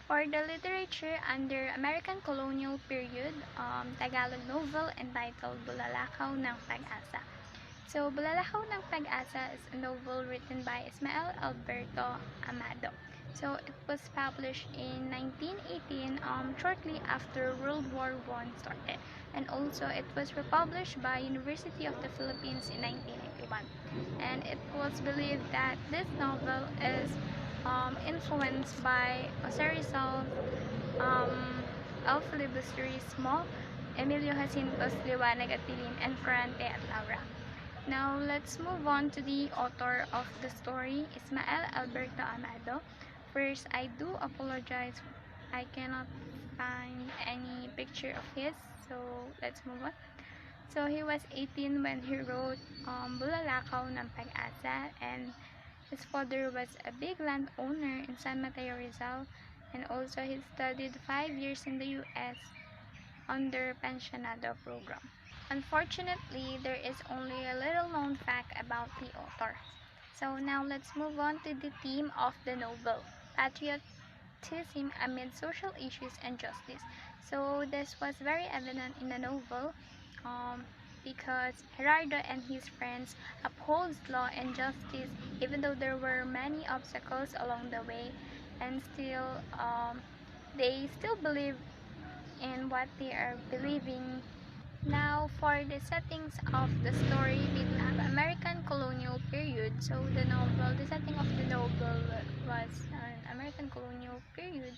For the literature under American colonial period, Tagalog novel entitled Bulalakaw ng Pag-asa. So, Bulalakaw ng Pag-asa is a novel written by Ismael Alberto Amado. So, it was published in 1918, shortly after World War I started. And also, it was republished by University of the Philippines in 1991. And it was believed that this novel is influenced by Jose Rizal, El Filibusterismo, Emilio Jacinto's Liwanag at Dilim, and Ferrante at Laura. Now, let's move on to the author of the story, Ismael Alberto Amado. First, I do apologize, I cannot find any picture of his, so let's move on. So, he was 18 when he wrote Bulalakaw ng Pag-asa, and his father was a big landowner in San Mateo, Rizal, and also he studied 5 years in the U.S. under Pensionado program. Unfortunately, there is only a little known fact about the author. So now let's move on to the theme of the novel, patriotism amid social issues and justice. So this was very evident in the novel because Gerardo and his friends upholds law and justice even though there were many obstacles along the way, and still they still believe in what they are believing. Now, for the settings of the story, we have American colonial period. So, the setting of the novel was an American colonial period,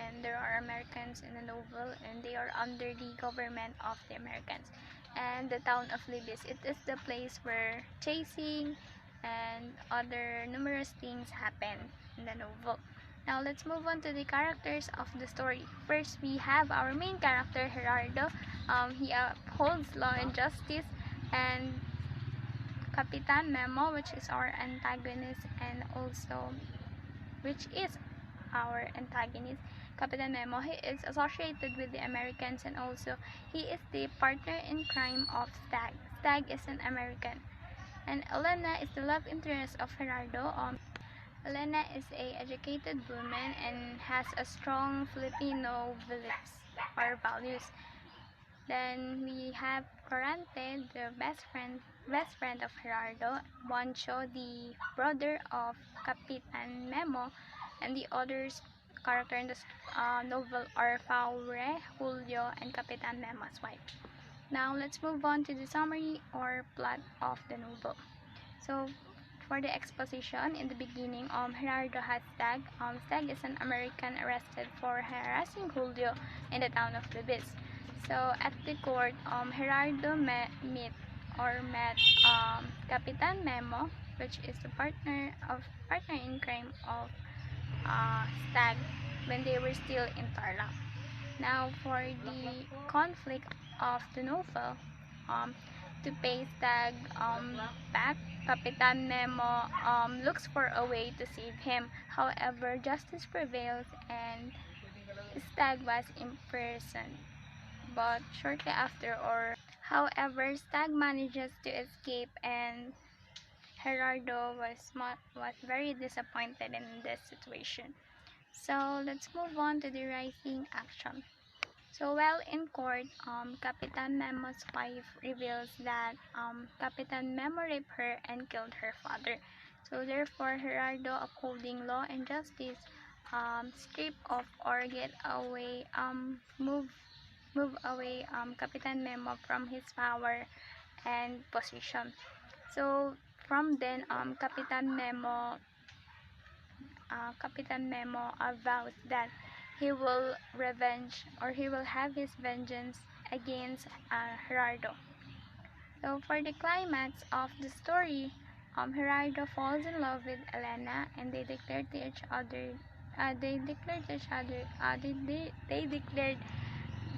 and there are Americans in the novel, and they are under the government of the Americans. And the town of Libis, it is the place where chasing and other numerous things happen in the novel. Now, let's move on to the characters of the story. First, we have our main character, Gerardo. He upholds law and justice, and Capitan Memo, which is our antagonist, and also which is our antagonist, Capitan Memo, he is associated with the Americans, and also he is the partner in crime of Stag. Stag is an American. And Elena is the love interest of Gerardo. Elena is a educated woman and has a strong Filipino beliefs or values. Then we have Corante, the best friend of Gerardo, Moncho, the brother of Capitan Memo, and the others character in the novel are Faure, Julio, and Capitan Memo's wife. Now let's move on to the summary or plot of the novel. So for the exposition, in the beginning, Gerardo has Stag. Stag is an American arrested for harassing Julio in the town of Libis. So at the court, Gerardo met Capitan Memo, which is the partner in crime of Stag when they were still in Tarlac. Now for the conflict of the novel, to pay Stag back, Capitan Memo looks for a way to save him. However, justice prevails and Stag was imprisoned. But shortly after, however, Stag manages to escape, and Gerardo was very disappointed in this situation. So let's move on to the rising action. So while in court, Capitan Memo's wife reveals that Capitan Memo raped her and killed her father. So therefore, Gerardo, upholding law and justice, strip off or move away Capitan Memo from his power and position. So from then, Capitan Memo vows that he will have his vengeance against Gerardo. So for the climax of the story, Gerardo falls in love with Elena, and they declared to each other. They declared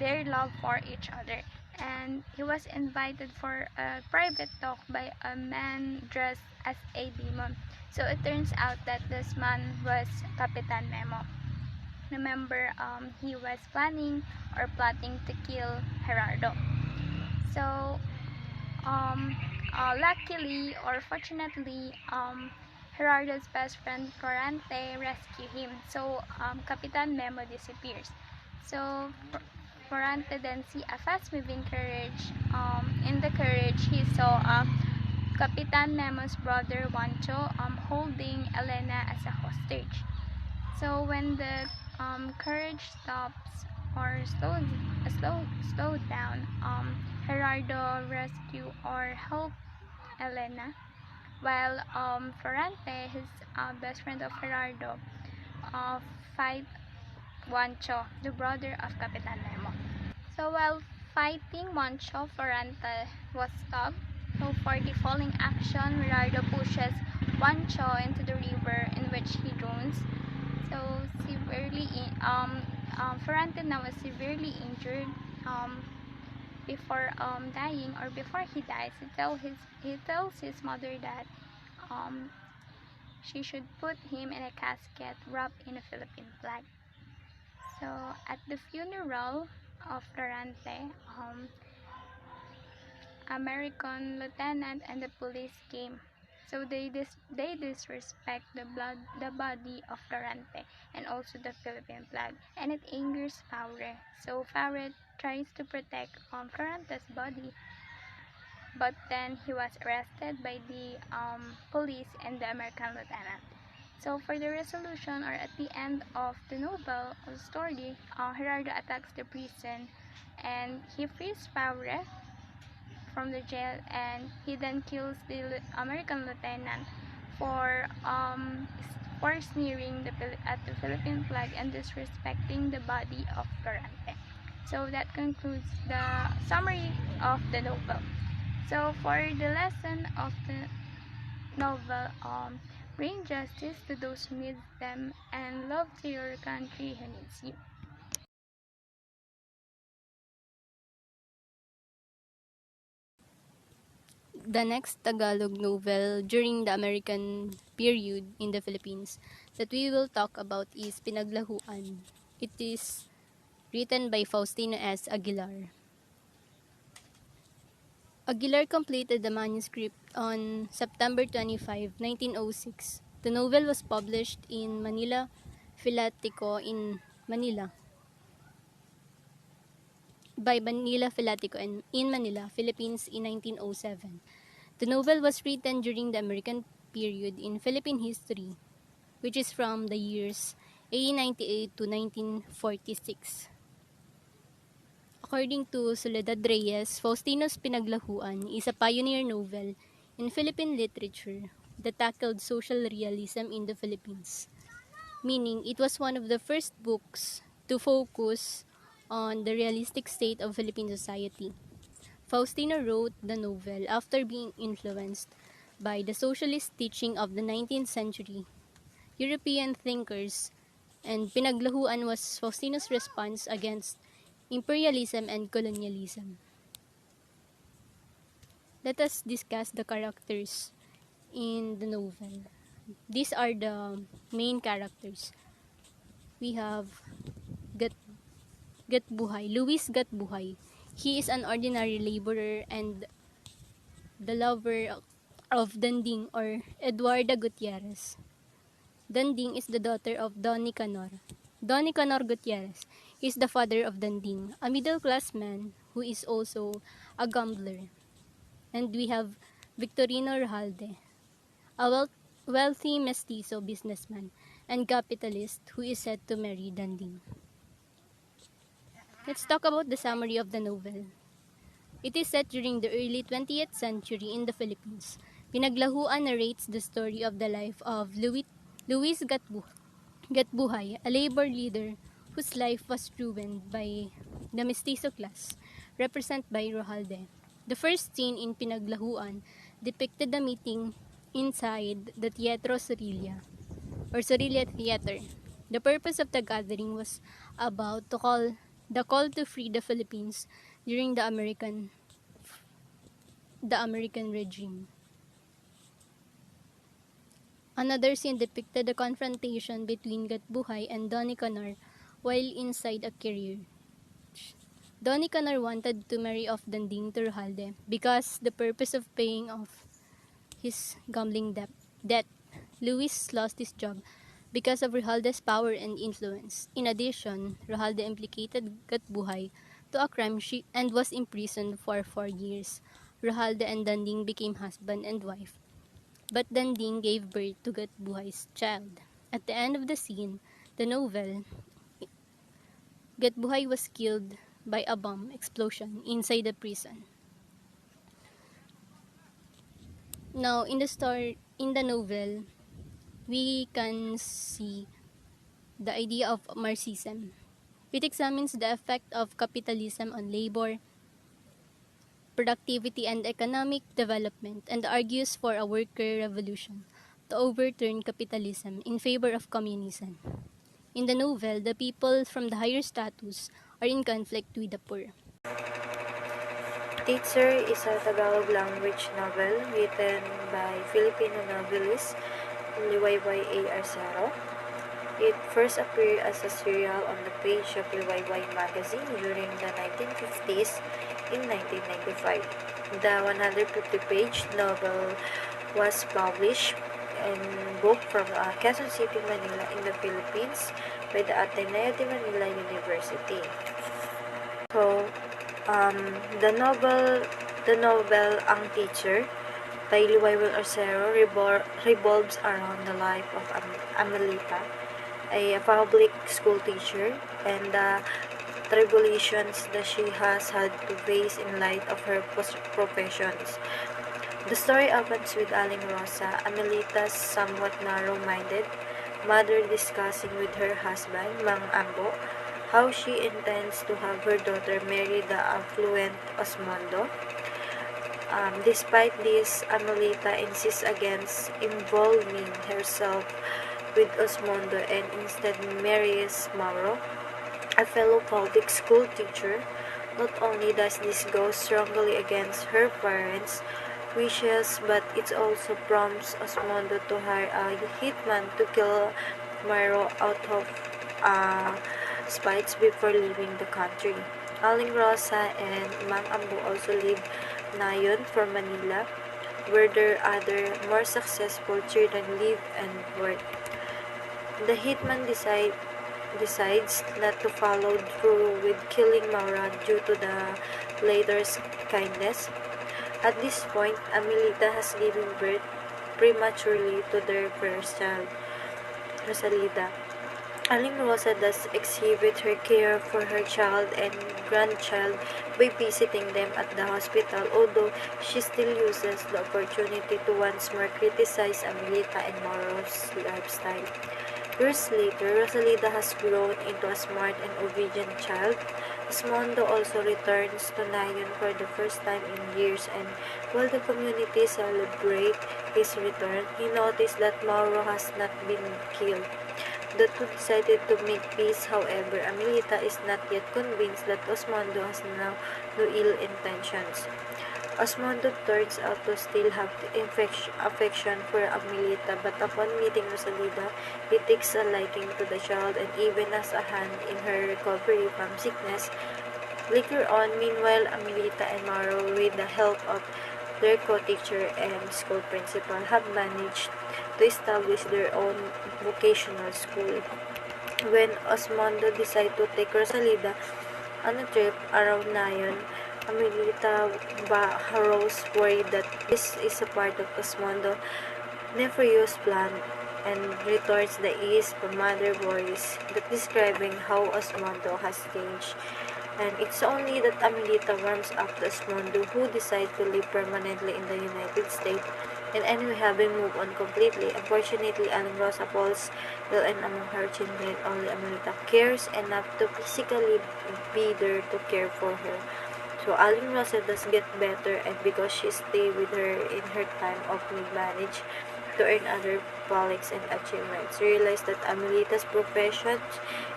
their love for each other, and he was invited for a private talk by a man dressed as a demon. So it turns out that this man was Capitan Memo. Remember, he was plotting to kill Gerardo. So luckily or fortunately, Gerardo's best friend Florante rescue him. So Capitan Memo disappears. So Florante then see a fast-moving carriage. In the carriage, he saw Capitan Memo's brother Juancho holding Elena as a hostage. So when the carriage stops or slowed down, Gerardo rescue or help Elena, while Florante, his best friend of Gerardo, uh, fight Juancho, the brother of Capitan Nemo. So while fighting Juancho, Florante was stopped. So for the falling action, Gerardo pushes Juancho into the river in which he drowns. So Florante now is severely injured. Before dying or before he dies, he tells his mother that um, she should put him in a casket wrapped in a Philippine flag. So at the funeral of Florante, American lieutenant and the police came. So they disrespect the body of Florante and also the Philippine flag, and it angers Faure. So Faure tries to protect Florante's body, but then he was arrested by the police and the American lieutenant. So for the resolution or at the end of the novel or story, Gerardo attacks the prison and he frees Faure from the jail, and he then kills the American lieutenant for sneering at the Philippine flag and disrespecting the body of Florante. So that concludes the summary of the novel. So for the lesson of the novel, bring justice to those who need them and love to your country who needs you. The next Tagalog novel during the American period in the Philippines that we will talk about is Pinaglahuan. It is written by Faustino S. Aguilar. Aguilar completed the manuscript on September 25, 1906. The novel was published in Manila Filatico in Manila by Manila Filatico in Manila, Philippines in 1907. The novel was written during the American period in Philippine history, which is from the years 1898 to 1946. According to Soledad Reyes, Faustino's Pinaglahuan is a pioneer novel in Philippine literature that tackled social realism in the Philippines, meaning it was one of the first books to focus on the realistic state of Philippine society. Faustino wrote the novel after being influenced by the socialist teaching of the 19th century European thinkers, and Pinaglahuan was Faustino's response against imperialism and colonialism. Let us discuss the characters in the novel. These are the main characters. We have Gat Gatbuhay, Luis Gatbuhay. He is an ordinary laborer and the lover of Danding or Eduarda Gutierrez. Danding is the daughter of Don Nicanor. Don Nicanor Gutierrez is the father of Danding, a middle-class man who is also a gambler. And we have Victorino Rajalde, a wealthy mestizo businessman and capitalist who is said to marry Danding. Let's talk about the summary of the novel. It is set during the early 20th century in the Philippines. Pinaglahuan narrates the story of the life of Luis Gatbuhay, a labor leader whose life was ruined by the mestizo class, represented by Rojalde. The first scene in Pinaglahuan depicted the meeting inside the Teatro Sorilla, or Sorilla Theater. The purpose of the gathering was about the call to free the Philippines during the American regime. Another scene depicted the confrontation between Gatbuhay and Donny Canor while inside a carrier. Donny Canor wanted to marry off Danding to Rojalde because the purpose of paying off his gambling debt. Luis lost his job because of Rojalde's power and influence. In addition, Rojalde implicated Gatbuhay to a crime and was imprisoned for 4 years. Rojalde and Danding became husband and wife, but Danding gave birth to Gatbuhay's child. At the end of the scene, the novel, Gatbuhay was killed by a bomb explosion inside the prison. Now, in the novel, we can see the idea of Marxism. It examines the effect of capitalism on labor, productivity, and economic development, and argues for a worker revolution to overturn capitalism in favor of communism. In the novel, the people from the higher status are in conflict with the poor. Teacher is a Tagalog language novel written by Filipino novelist Liwayway A. Arcero. It first appeared as a serial on the page of Liwayway magazine during the 1950s in 1995. The 150-page novel was published in book from Quezon City, Manila in the Philippines by the Ateneo de Manila University. So, um, the novel, the novel Ang Teacher by Liwayway Arcero revolves around the life of Amelita, a public school teacher, and the tribulations that she has had to face in light of her professions. The story opens with Aling Rosa, Amelita's somewhat narrow-minded mother, discussing with her husband, Mang Ambo, how she intends to have her daughter marry the affluent Osmondo. Despite this, Amelita insists against involving herself with Osmondo and instead marries Mauro, a fellow public school teacher. Not only does this go strongly against her parents' wishes, but it also prompts Osmondo to hire a hitman to kill Mauro out of spites before leaving the country. Aling Rosa and Mang Ambo also leave Nayon for Manila, where their other more successful children live and work. The hitman decides not to follow through with killing Maura due to the latter's kindness. At this point, Amelita has given birth prematurely to their first child, Rosalida. Aling Rosa does exhibit her care for her child and grandchild by visiting them at the hospital, although she still uses the opportunity to once more criticize Amelita and Mauro's lifestyle. Years later, Rosalida has grown into a smart and obedient child. Osmondo also returns to Nayon for the first time in years, and while the community celebrate his return, he noticed that Mauro has not been killed. The two decided to make peace. However, Amelita is not yet convinced that Osmondo has now no ill intentions. Osmondo turns out to still have affection for Amelita, but upon meeting Rosalida, he takes a liking to the child and even has a hand in her recovery from sickness. Later on, meanwhile, Amelita and Mauro, with the help of their co-teacher and school principal, have managed to establish their own vocational school. When Osmondo decided to take Rosalida on a trip around Nayon, Amelita Barros worried that this is a part of Osmondo nefarious plan and retorts the east from Mother Boris that describing how Osmondo has changed. And it's only that Amelita warms up to Osmondo, who decides to live permanently in the United States and anyway having moved on completely. Unfortunately, Aling Rosa falls ill, and among her children, only Amelita cares enough to physically be there to care for her. So Aling Rosa does get better, and because she stayed with her in her time of need, managed to earn other colleagues and achievements. Realize that Amelita's profession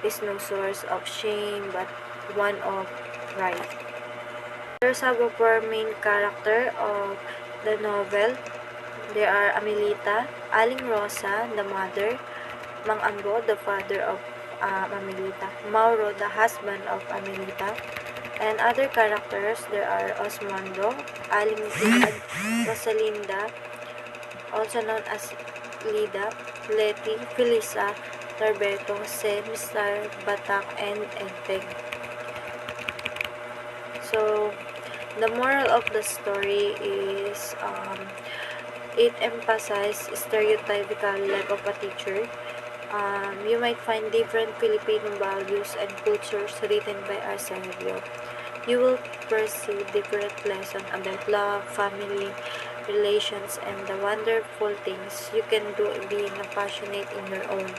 is no source of shame but one of pride. There's a four main character of the novel. There are Amelita, Aling Rosa, the mother, Mang Ambo, the father of Amelita, Mauro, the husband of Amelita, and other characters. There are Osmondo, Aling Piad, Rosalinda, also known as Lida, Leti, Felisa, Norberto, Jose, Mr. Batak, and Enteng. So, the moral of the story is it emphasizes stereotypical lack of a teacher. You might find different Filipino values and cultures written by Arsenio. You will perceive different lessons about love, family, relations, and the wonderful things you can do being passionate in your own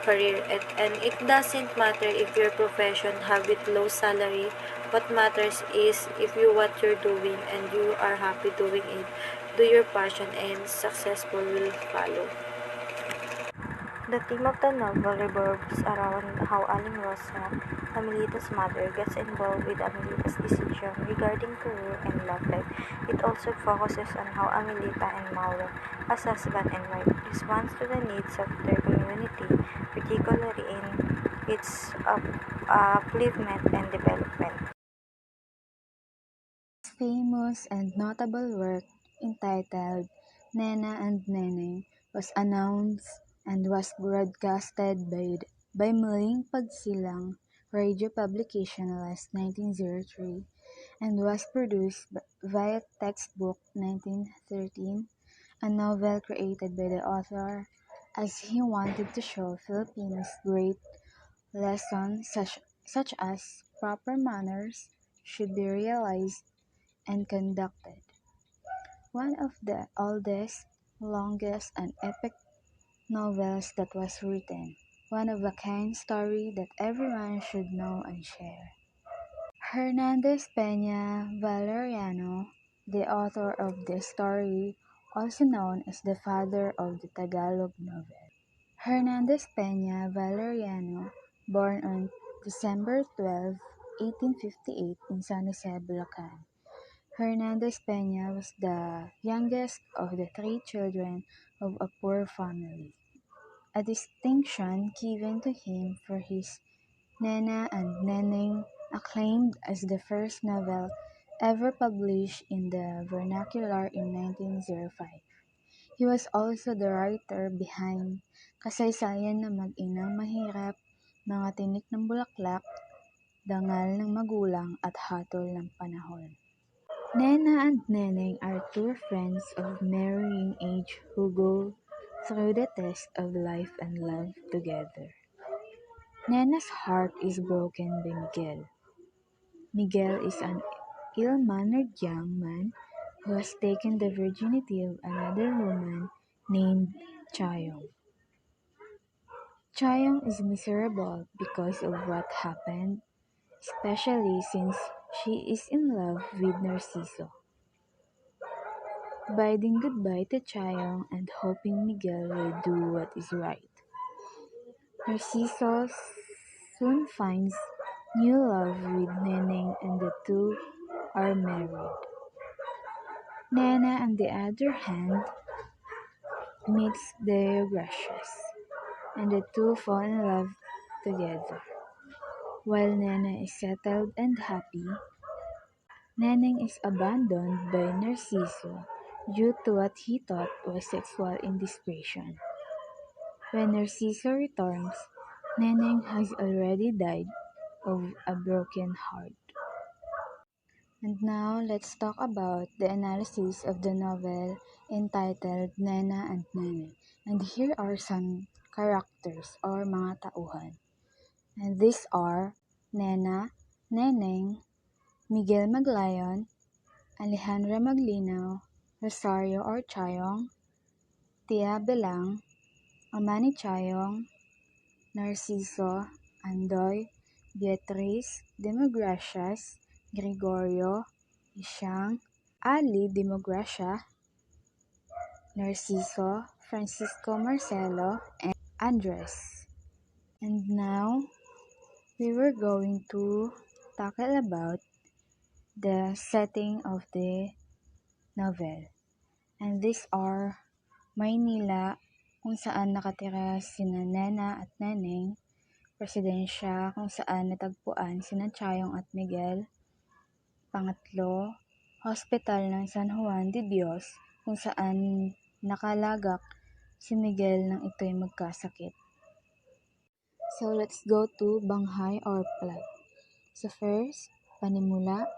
career. And it doesn't matter if your profession have it low salary. What matters is if you what you're doing and you are happy doing it. Do your passion and successful will follow. The theme of the novel revolves around how Aling Rosa, Amelita's mother, gets involved with Amelita's decision regarding career and love life. It also focuses on how Amelita and Mauro, as husband and wife, respond to the needs of their community, particularly in its upliftment and development. Famous and notable work entitled Nena and Neneng was announced and was broadcasted by Muling Pagsilang radio publication last 1903 and was produced via textbook 1913, a novel created by the author as he wanted to show Filipinos great lessons such as proper manners should be realized and conducted. One of the oldest, longest, and epic novels that was written. One of a kind story that everyone should know and share. Hernandez Peña Valeriano, the author of this story, also known as the father of the Tagalog novel. Hernandez Peña Valeriano, born on December 12, 1858 in San Jose, Bulacan. Hernandez Peña was the youngest of the three children of a poor family, a distinction given to him for his Nena and Neneng, acclaimed as the first novel ever published in the vernacular in 1905. He was also the writer behind Kasaysayan ng Mag-inang Mahirap, Mga Tinik ng Bulaklak, Dangal ng Magulang at Hatol ng Panahon. Nena and Neneng are two friends of marrying age who go through the test of life and love together. Nena's heart is broken by Miguel. Miguel is an ill-mannered young man who has taken the virginity of another woman named Chayong. Chayong is miserable because of what happened, especially since she is in love with Narciso. Bidding goodbye to Chayong and hoping Miguel will do what is right. Narciso soon finds new love with Neneng and the two are married. Nena, on the other hand, meets their Gracious, and the two fall in love together. While Nena is settled and happy, Neneng is abandoned by Narciso due to what he thought was sexual indiscretion. When Narciso returns, Neneng has already died of a broken heart. And now let's talk about the analysis of the novel entitled Nena and Neneng. And here are some characters or mga tauhan. And these are Nena, Neneng, Miguel Maglayon, Alejandra Maglinaw, Rosario or Chayong, Tia Belang, Amani Chayong, Narciso, Andoy, Beatriz, Demogracias, Gregorio, Ishang, Ali Demogracia, Narciso, Francisco Marcelo, and Andres. And now, we were going to tackle about the setting of the novel. And these are Maynila, kung saan nakatira sina Nena at Neneng, Presidensya, kung saan natagpuan sina Chayong at Miguel. Pangatlo, Hospital ng San Juan de Dios, kung saan nakalagak si Miguel nang ito'y magkasakit. So let's go to Banghay or Plot. So first, panimula.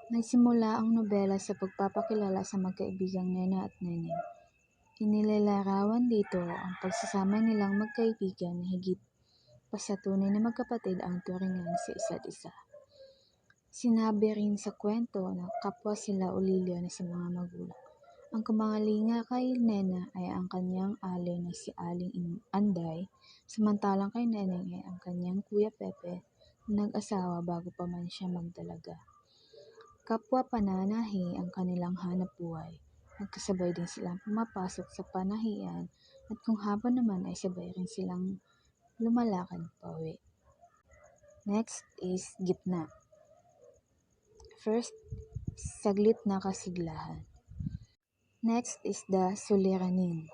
Nagsimula ang nobela sa pagpapakilala sa magkaibigang Nena at Neneng. Inilalarawan dito ang pagsasama nilang magkaibigan na higit pa sa tunay na magkapatid ang turingan sa isa't isa. Sinabi rin sa kwento na kapwa sila ulilyo na sa mga magulang. Ang kumangalinga kay Nena ay ang kanyang alay na si Aling Anday, samantalang kay Neneng ay ang kanyang Kuya Pepe na nag-asawa bago pa man siya magdalaga. Kapwa pananahi ang kanilang hanapbuhay. Nagkasabay din silang pumapasok sa panahian at kung hapon naman ay sabay rin silang lumalakad pauwi. Next is gitna. First, saglit na kasiglahan. Next is the suliranin.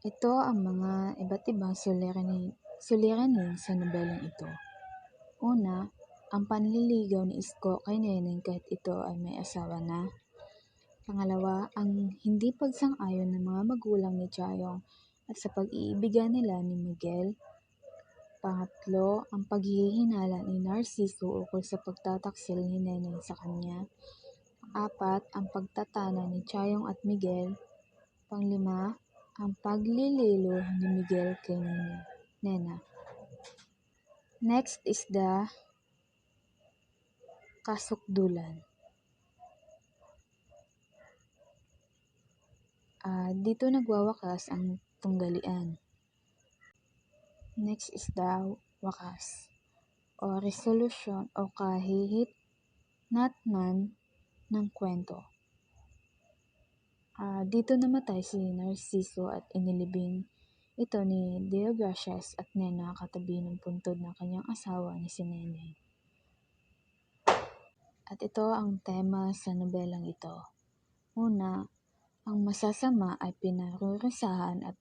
Ito ang mga iba't ibang suliranin sa nobelang ito. Una, ang panliligaw ni Isko kay Neneng kahit ito ay may asawa na. Pangalawa, ang hindi pagsang-ayon ng mga magulang ni Chayong at sa pag-iibigan nila ni Miguel. Pangatlo, ang paghihinala ni Narciso ukol sa pagtataksil ni Neneng sa kanya. Apat, ang pagtatana ni Chayong at Miguel. Panglima, ang paglililo ni Miguel kay Nena. Next is the kasukdulan. Dito nagwawakas ang tunggalian. Next is the wakas o resolution o kahihit-natnan ng kwento. Dito namatay si Narciso at inilibing ito ni Deogracias at Nena katabi ng puntod ng kanyang asawa na si Neneng. At ito ang tema sa nobelang ito. Una, ang masasama ay pinarurusahan at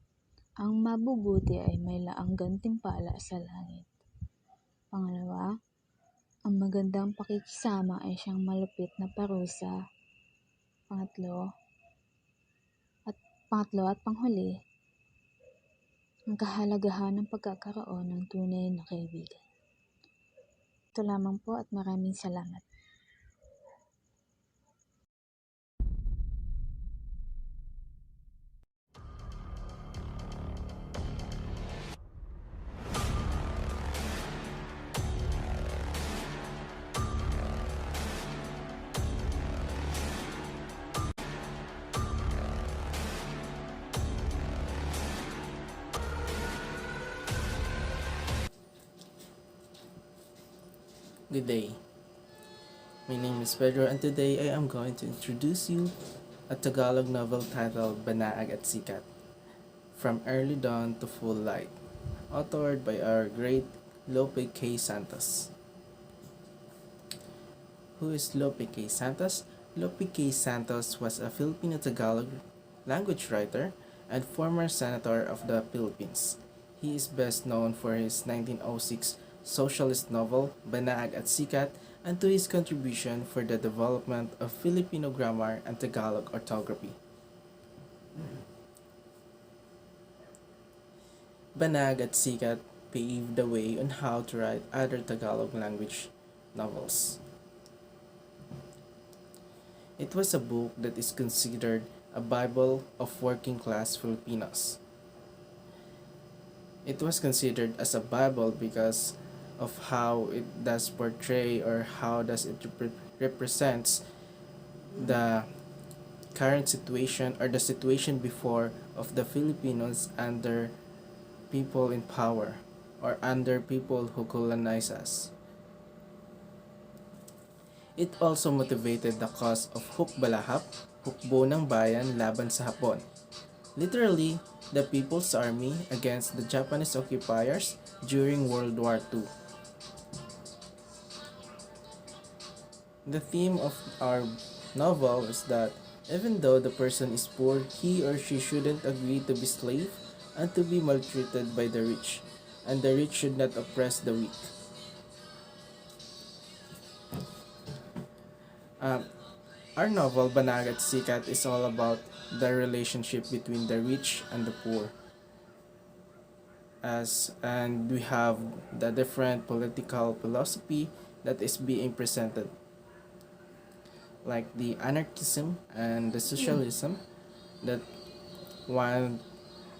ang mabubuti ay may laang gantimpala sa langit. Pangalawa, ang magandang pakikisama ay siyang malupit na parusa. Pangatlo at panghuli, ang kahalagahan ng pagkakaroon ng tunay na kaibigan. Ito lamang po at maraming salamat. Good day. My name is Pedro and today I am going to introduce you a Tagalog novel titled Banaag at Sikat, From Early Dawn to Full Light, authored by our great Lope K. Santos. Who is Lope K. Santos? Lope K. Santos was a Filipino Tagalog language writer and former senator of the Philippines. He is best known for his 1906 socialist novel Banaag at Sikat and to his contribution for the development of Filipino grammar and Tagalog orthography. Banaag at Sikat paved the way on how to write other Tagalog language novels. It was a book that is considered a Bible of working-class Filipinos. It was considered as a Bible because of how it does portray or how does it represents the current situation or the situation before of the Filipinos under people in power or under people who colonize us. It also motivated the cause of Hukbalahap, Hukbo ng Bayan laban sa Hapon. Literally, the People's Army against the Japanese occupiers during World War II. The theme of our novel is that even though the person is poor, he or she shouldn't agree to be slave and to be maltreated by the rich, and the rich should not oppress the weak. Our novel, Banag at Sikat, is all about the relationship between the rich and the poor. And we have the different political philosophy that is being presented, like the anarchism and the socialism that want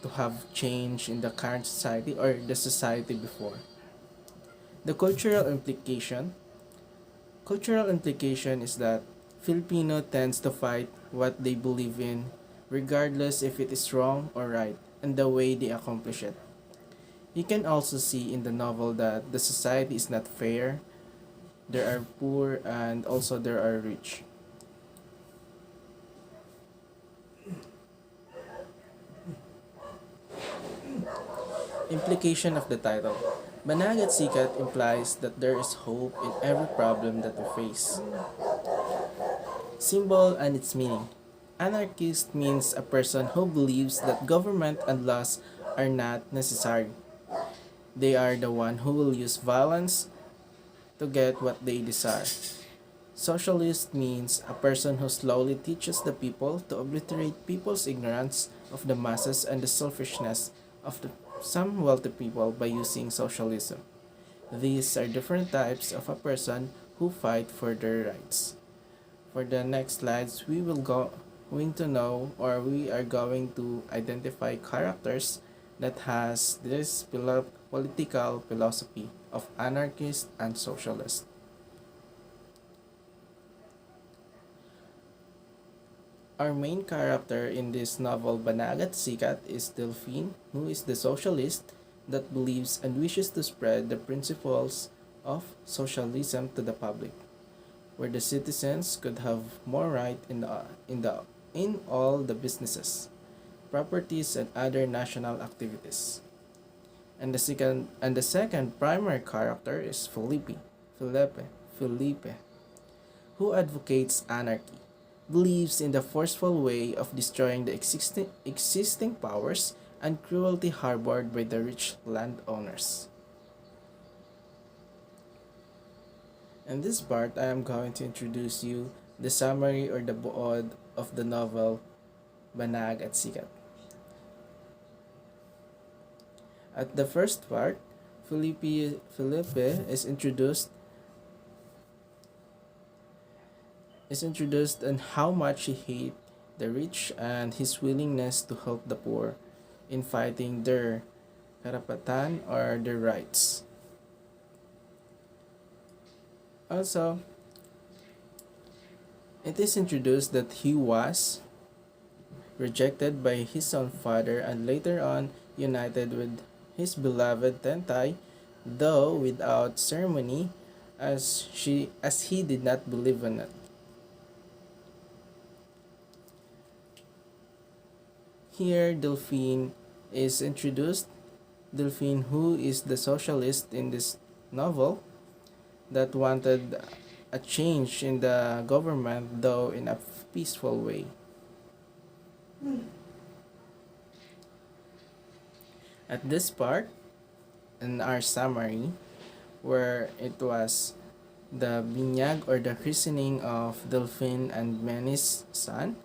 to have change in the current society or the society before. The cultural implication is that Filipino tends to fight what they believe in, regardless if it is wrong or right, and the way they accomplish it. You can also see in the novel that the society is not fair. There are poor and also there are rich. Implication of the title. Banag at Sikat implies that there is hope in every problem that we face. Symbol and its meaning. Anarchist means a person who believes that government and laws are not necessary. They are the one who will use violence to get what they desire. Socialist means a person who slowly teaches the people to obliterate people's ignorance of the masses and the selfishness of some wealthy people by using socialism. These are different types of a person who fight for their rights. For the next slides, we will going to know or we are going to identify characters that has this political philosophy of anarchist and socialist. Our main character in this novel, Banagat Sikat, is Delphine, who is the socialist that believes and wishes to spread the principles of socialism to the public, where the citizens could have more right in all the businesses, properties, and other national activities. And the second primary character is Felipe, who advocates anarchy, believes in the forceful way of destroying the existing powers and cruelty harbored by the rich landowners. In this part, I am going to introduce you the summary or the buod of the novel Banag at Sikat. At the first part, Felipe is introduced on how much he hates the rich and his willingness to help the poor in fighting their karapatan or their rights. Also, it is introduced that he was rejected by his own father and later on united with his beloved Tentai, though without ceremony, as he did not believe in it. Here, Delphine is introduced. Delphine, who is the socialist in this novel, that wanted a change in the government, though in a peaceful way. At this part, in our summary, where it was the binyag or the christening of Delphine and Manny's son,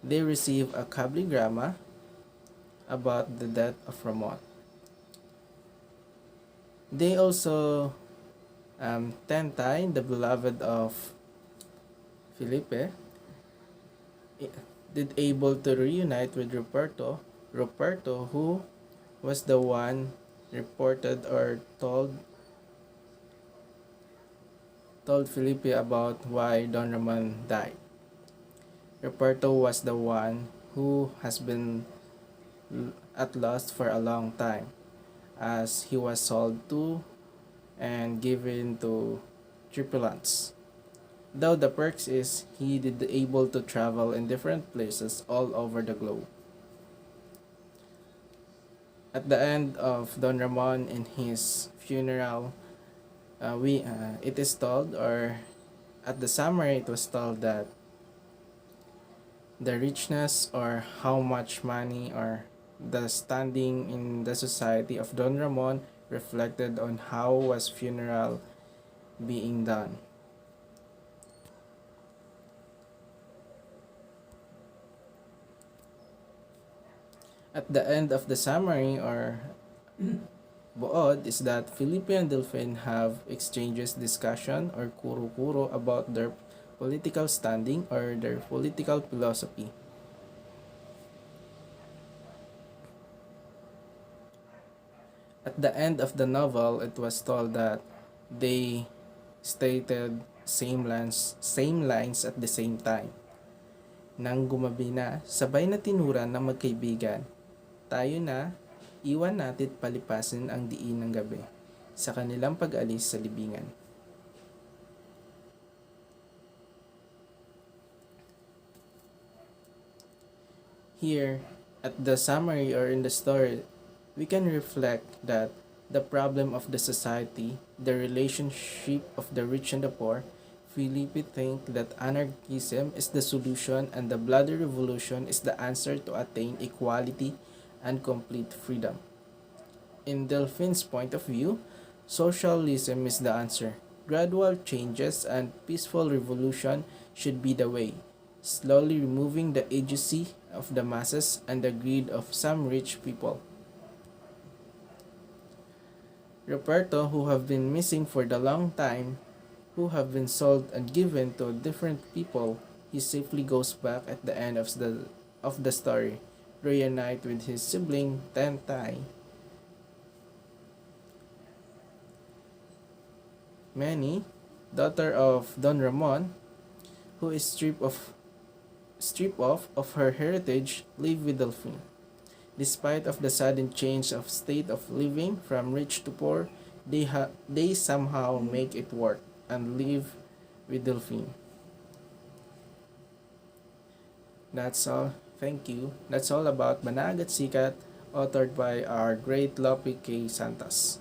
they receive a cabligramma about the death of Ramon. They also Tentai, the beloved of Felipe, did able to reunite with Roberto, who was the one reported or told Felipe about why Don Ramon died. Roberto was the one who has been at loss for a long time, as he was sold to and given to tripulants. Though the perks is he did able to travel in different places all over the globe. At the end of Don Ramon in his funeral, we it is told, or at the summary it was told that the richness or how much money or the standing in the society of Don Ramon reflected on how was funeral being done. At the end of the summary or buod is that Philippine and Delphine have exchanges, discussion, or kuro-kuro about their political standing or their political philosophy. At the end of the novel, it was told that they stated same lines at the same time. Nang gumabi na, sabay na tinuran ng magkaibigan. Tayo na, iwan natit palipasin ang diin ng gabi sa kanilang pag-alis sa libingan. Here, at the summary or in the story, we can reflect that the problem of the society, the relationship of the rich and the poor, Felipe think that anarchism is the solution and the bloody revolution is the answer to attain equality and complete freedom. In Delphine's point of view, socialism is the answer. Gradual changes and peaceful revolution should be the way, slowly removing the agency of the masses and the greed of some rich people. Roberto, who have been missing for the long time, who have been sold and given to different people, he safely goes back at the end of the story, reunite with his sibling Tentai. Manny, daughter of Don Ramon, who is stripped off of her heritage, live with Delphine. Despite of the sudden change of state of living from rich to poor, they somehow make it work and live with Delphine. That's all. Thank you. That's all about Banag at Sikat, authored by our great Lopi K. Santos.